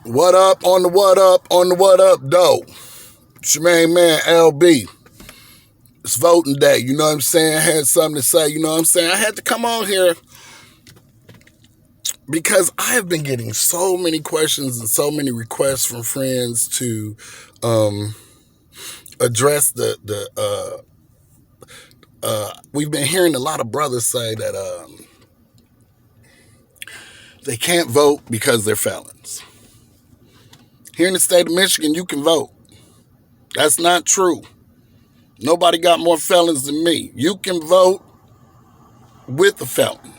What up on the what up on the what up though? It's your main man LB. It's voting day, you know what I'm saying? I had something to say, you know what I'm saying? I had to come on here because I have been getting so many questions and so many requests from friends to address we've been hearing a lot of brothers say that they can't vote because they're felons. Here in the state of Michigan, you can vote. That's not true. Nobody got more felons than me. You can vote with a felon.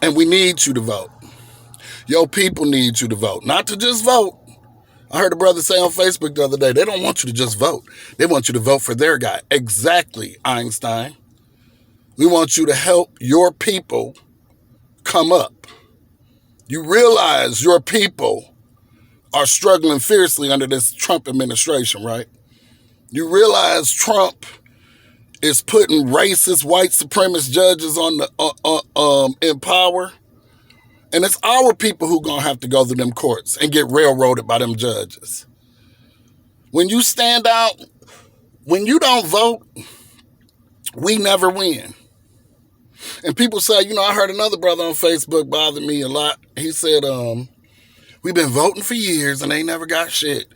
And we need you to vote. Your people need you to vote. Not to just vote. I heard a brother say on Facebook the other day, they don't want you to just vote. They want you to vote for their guy. Exactly, Einstein. We want you to help your people come up. You realize your people are struggling fiercely under this Trump administration, right? You realize Trump is putting racist, white supremacist judges on the in power, and it's our people who gonna have to go to them courts and get railroaded by them judges. When you stand out, when you don't vote, we never win. And people say, I heard another brother on Facebook bother me a lot. He said, we've been voting for years and they never got shit.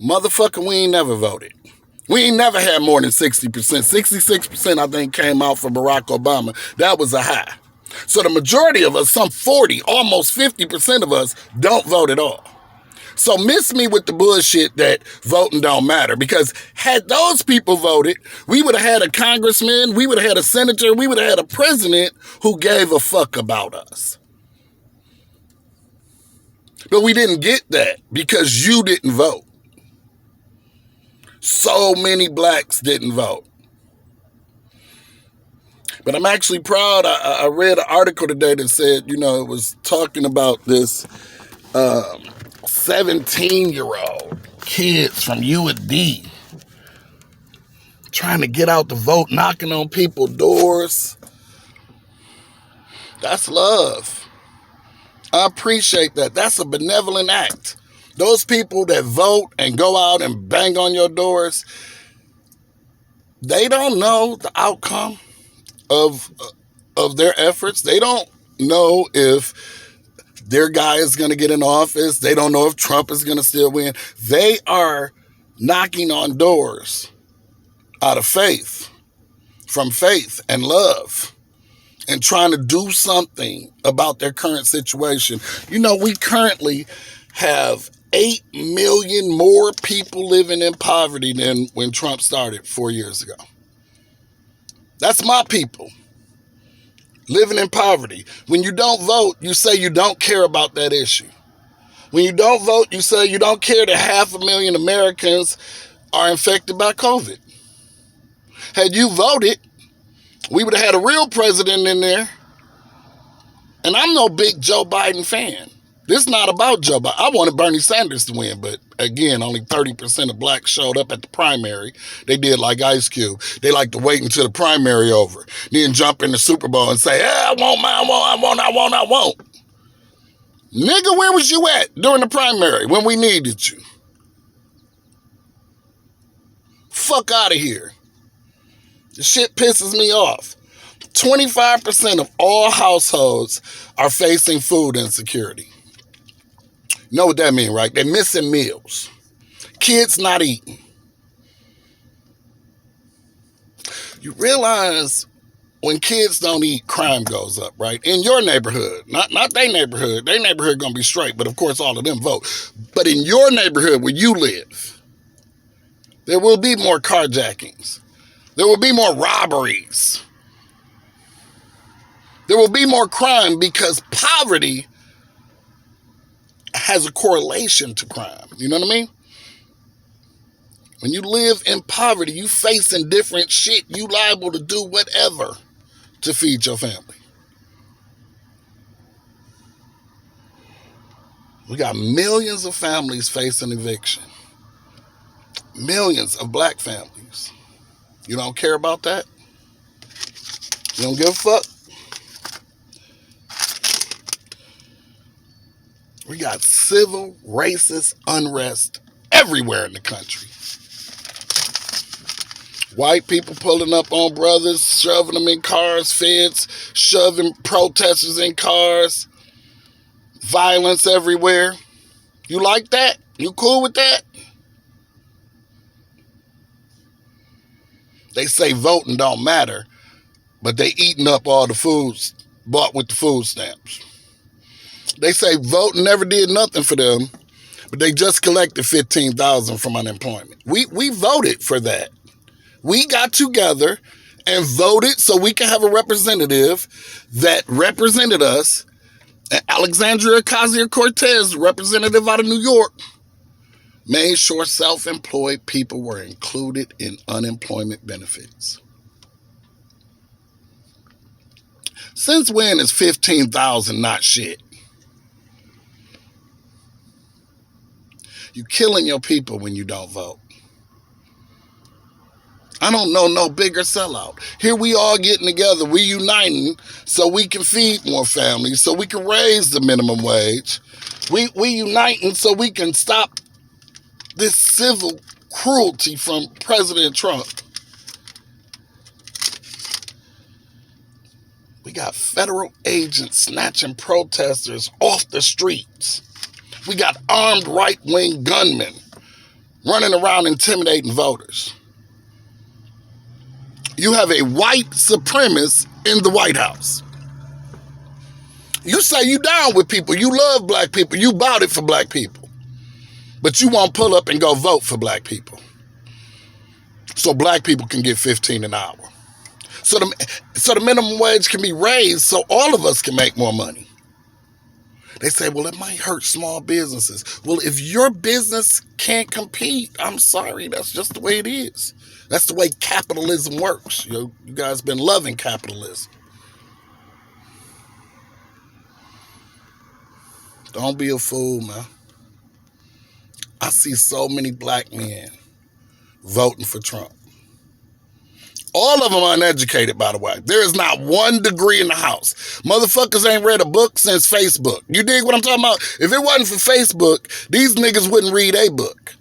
Motherfucker, we ain't never voted. We ain't never had more than 60%. 66%, I think, came out for Barack Obama. That was a high. So the majority of us, some 40, almost 50% of us, don't vote at all. So miss me with the bullshit that voting don't matter. Because had those people voted, we would have had a congressman, we would have had a senator, we would have had a president who gave a fuck about us. But we didn't get that because you didn't vote. So many blacks didn't vote. But I'm actually proud. I read an article today that said, it was talking about this 17-year-old kids from UD trying to get out the vote, knocking on people's doors. That's love. I appreciate that. That's a benevolent act. Those people that vote and go out and bang on your doors, they don't know the outcome of their efforts. They don't know if their guy is going to get in office. They don't know if Trump is going to still win. They are knocking on doors out of faith, from faith and love, and trying to do something about their current situation. We currently have 8 million more people living in poverty than when Trump started 4 years ago. That's my people living in poverty. When you don't vote, you say you don't care about that issue. When you don't vote, you say you don't care that 500,000 Americans are infected by COVID. Had you voted, we would have had a real president in there. And I'm no big Joe Biden fan. This is not about Joe Biden. I wanted Bernie Sanders to win, but again, only 30% of blacks showed up at the primary. They did like Ice Cube. They like to wait until the primary over, then jump in the Super Bowl and say, I won't. Nigga, where was you at during the primary when we needed you? Fuck out of here. The shit pisses me off. 25% of all households are facing food insecurity. You know what that means, right? They're missing meals. Kids not eating. You realize when kids don't eat, crime goes up, right? In your neighborhood, not their neighborhood. Their neighborhood gonna be straight, but of course all of them vote. But in your neighborhood where you live, there will be more carjackings. There will be more robberies. There will be more crime because poverty has a correlation to crime. You know what I mean? When you live in poverty, you facing different shit. You liable to do whatever to feed your family. We got millions of families facing eviction. Millions of black families. You don't care about that? You don't give a fuck? We got civil, racist unrest everywhere in the country. White people pulling up on brothers, shoving them in cars, feds shoving protesters in cars, violence everywhere. You like that? You cool with that? They say voting don't matter, but they eating up all the foods bought with the food stamps. They say voting never did nothing for them, but they just collected $15,000 from unemployment. We voted for that. We got together and voted so we can have a representative that represented us. And Alexandria Ocasio-Cortez, representative out of New York, made sure self-employed people were included in unemployment benefits. Since when is $15,000 not shit? You killing your people when you don't vote. I don't know no bigger sellout. Here we all getting together, we uniting so we can feed more families, so we can raise the minimum wage. We uniting so we can stop this civil cruelty from President Trump. We got federal agents snatching protesters off the streets. We got armed right-wing gunmen running around intimidating voters. You have a white supremacist in the White House. You say you down with people, you love black people, you bought it for black people. But you won't pull up and go vote for black people. So black people can get $15 an hour. So the minimum wage can be raised so all of us can make more money. They say, well, it might hurt small businesses. Well, if your business can't compete, I'm sorry, that's just the way it is. That's the way capitalism works. You guys been loving capitalism. Don't be a fool, man. I see so many black men voting for Trump. All of them are uneducated, by the way. There is not one degree in the house. Motherfuckers ain't read a book since Facebook. You dig what I'm talking about? If it wasn't for Facebook, these niggas wouldn't read a book.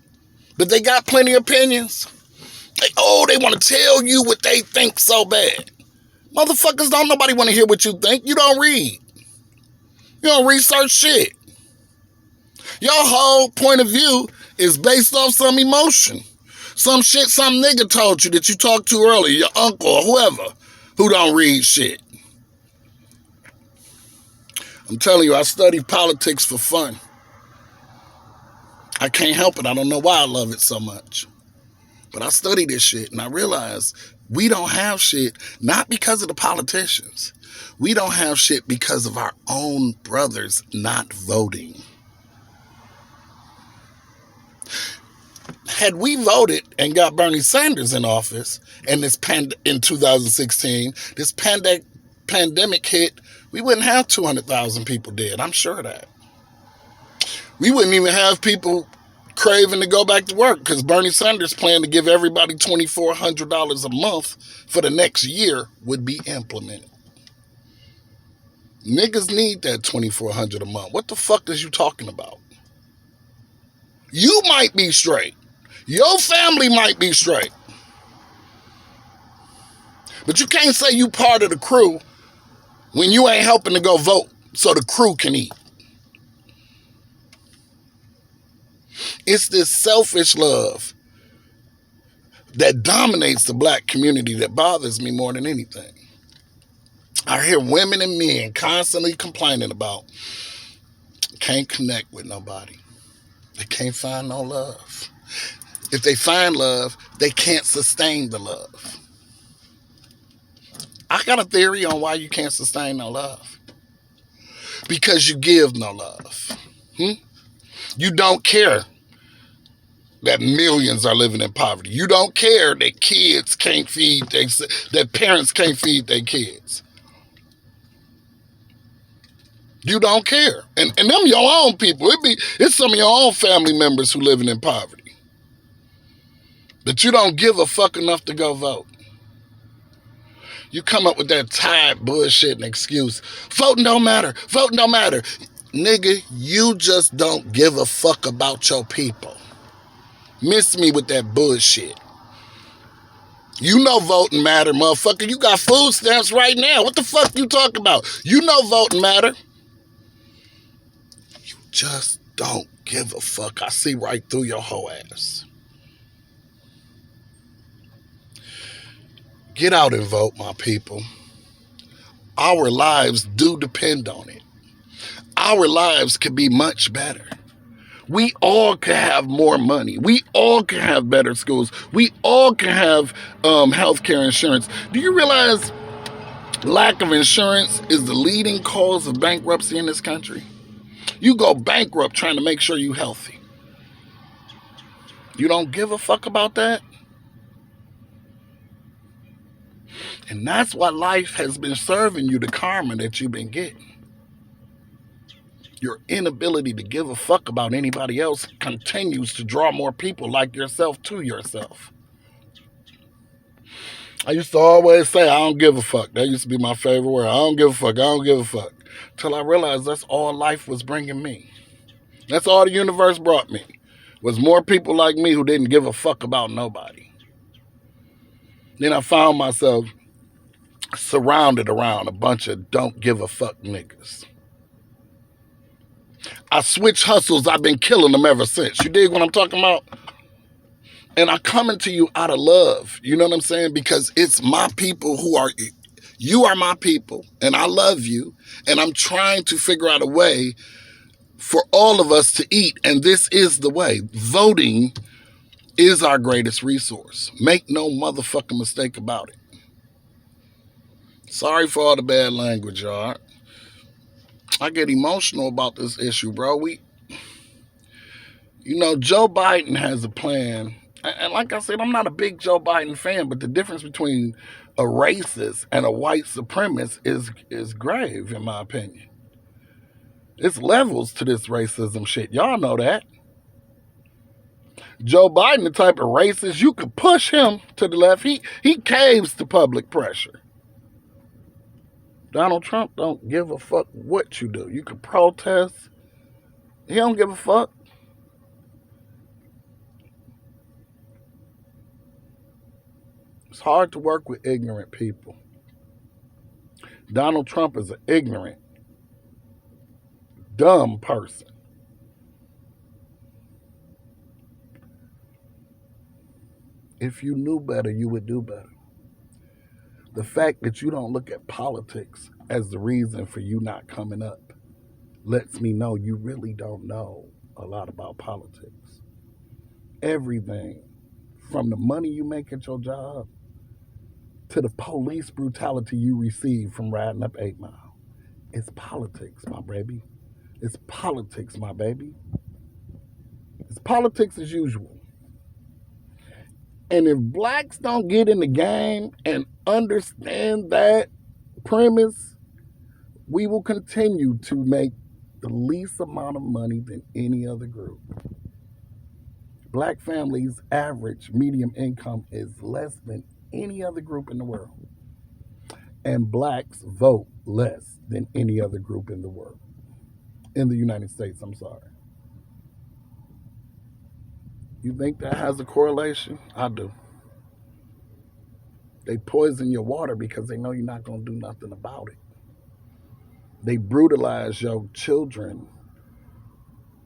But they got plenty of opinions. They want to tell you what they think so bad. Motherfuckers don't nobody want to hear what you think. You don't read. You don't research shit. Your whole point of view is based off some emotion. Some shit some nigga told you that you talked to earlier, your uncle or whoever, who don't read shit. I'm telling you, I study politics for fun. I can't help it. I don't know why I love it so much. But I study this shit and I realize we don't have shit, not because of the politicians. We don't have shit because of our own brothers not voting. Had we voted and got Bernie Sanders in office and in 2016, this pandemic hit, we wouldn't have 200,000 people dead. I'm sure of that. We wouldn't even have people craving to go back to work because Bernie Sanders' plan to give everybody $2,400 a month for the next year would be implemented. Niggas need that $2,400 a month. What the fuck is you talking about? You might be straight. Your family might be straight. But you can't say you part of the crew when you ain't helping to go vote so the crew can eat. It's this selfish love that dominates the black community that bothers me more than anything. I hear women and men constantly complaining about can't connect with nobody. They can't find no love. If they find love, they can't sustain the love. I got a theory on why you can't sustain no love. Because you give no love. You don't care that millions are living in poverty. You don't care that kids can't feed, that parents can't feed their kids. You don't care. And them your own people. It's some of your own family members who living in poverty. But you don't give a fuck enough to go vote. You come up with that tired bullshit and excuse. Voting don't matter. Voting don't matter. Nigga, you just don't give a fuck about your people. Miss me with that bullshit. You know voting matter, motherfucker. You got food stamps right now. What the fuck you talking about? You know voting matter. You just don't give a fuck. I see right through your whole ass. Get out and vote, my people. Our lives do depend on it. Our lives could be much better. We all can have more money. We all can have better schools. We all can have healthcare insurance. Do you realize lack of insurance is the leading cause of bankruptcy in this country? You go bankrupt trying to make sure you're healthy. You don't give a fuck about that? And that's why life has been serving you the karma that you've been getting. Your inability to give a fuck about anybody else continues to draw more people like yourself to yourself. I used to always say, I don't give a fuck. That used to be my favorite word. I don't give a fuck. I don't give a fuck. Till I realized that's all life was bringing me. That's all the universe brought me. Was more people like me who didn't give a fuck about nobody. Then I found myself surrounded around a bunch of don't give a fuck niggas. I switched hustles. I've been killing them ever since. You dig what I'm talking about? And I coming to you out of love. You know what I'm saying? Because it's my people you are my people, and I love you, and I'm trying to figure out a way for all of us to eat, and this is the way. Voting is our greatest resource. Make no motherfucking mistake about it. Sorry for all the bad language, y'all. I get emotional about this issue, bro. Joe Biden has a plan. And like I said, I'm not a big Joe Biden fan, but the difference between a racist and a white supremacist is grave, in my opinion. It's levels to this racism shit. Y'all know that. Joe Biden, the type of racist, you could push him to the left. He caves to public pressure. Donald Trump don't give a fuck what you do. You can protest. He don't give a fuck. It's hard to work with ignorant people. Donald Trump is an ignorant, dumb person. If you knew better, you would do better. The fact that you don't look at politics as the reason for you not coming up lets me know you really don't know a lot about politics. Everything from the money you make at your job to the police brutality you receive from riding up 8 Mile. It's politics, my baby. It's politics, my baby. It's politics as usual. And if blacks don't get in the game and understand that premise, we will continue to make the least amount of money than any other group. Black families' average median income is less than any other group in the world. And blacks vote less than any other group in the world. In the United States, I'm sorry. You think that has a correlation? I do. They poison your water because they know you're not going to do nothing about it. They brutalize your children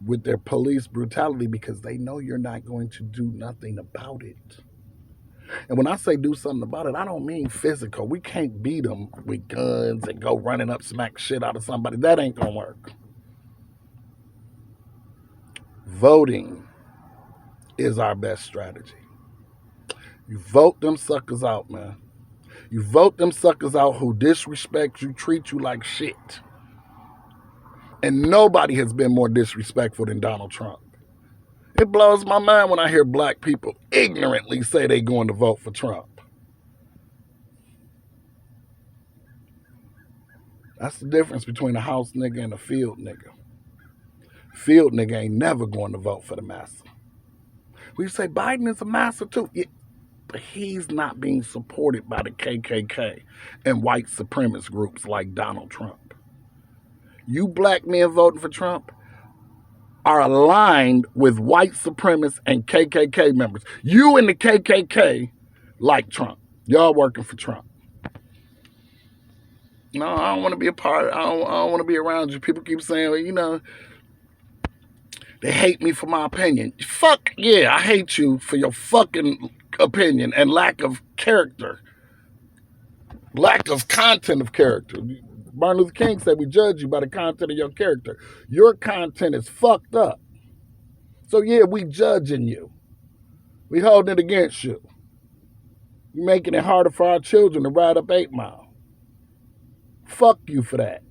with their police brutality because they know you're not going to do nothing about it. And when I say do something about it, I don't mean physical. We can't beat them with guns and go running up, smack shit out of somebody. That ain't going to work. Voting is our best strategy. You vote them suckers out, man. You vote them suckers out who disrespect you, treat you like shit. And nobody has been more disrespectful than Donald Trump. It blows my mind when I hear black people ignorantly say they going to vote for Trump. That's the difference between a house nigga and a field nigga. Field nigga ain't never going to vote for the massa. We say Biden is a massa too. Yeah, but he's not being supported by the KKK and white supremacist groups like Donald Trump. You black men voting for Trump are aligned with white supremacists and KKK members. You and the KKK like Trump. Y'all working for Trump. No, I don't want to be a part. I don't want to be around you. People keep saying, well, you know, they hate me for my opinion. Fuck yeah, I hate you for your fucking opinion and lack of character. Lack of content of character. Martin Luther King said we judge you by the content of your character. Your content is fucked up. So yeah, we judging you. We holding it against you. You making it harder for our children to ride up 8 Mile. Fuck you for that.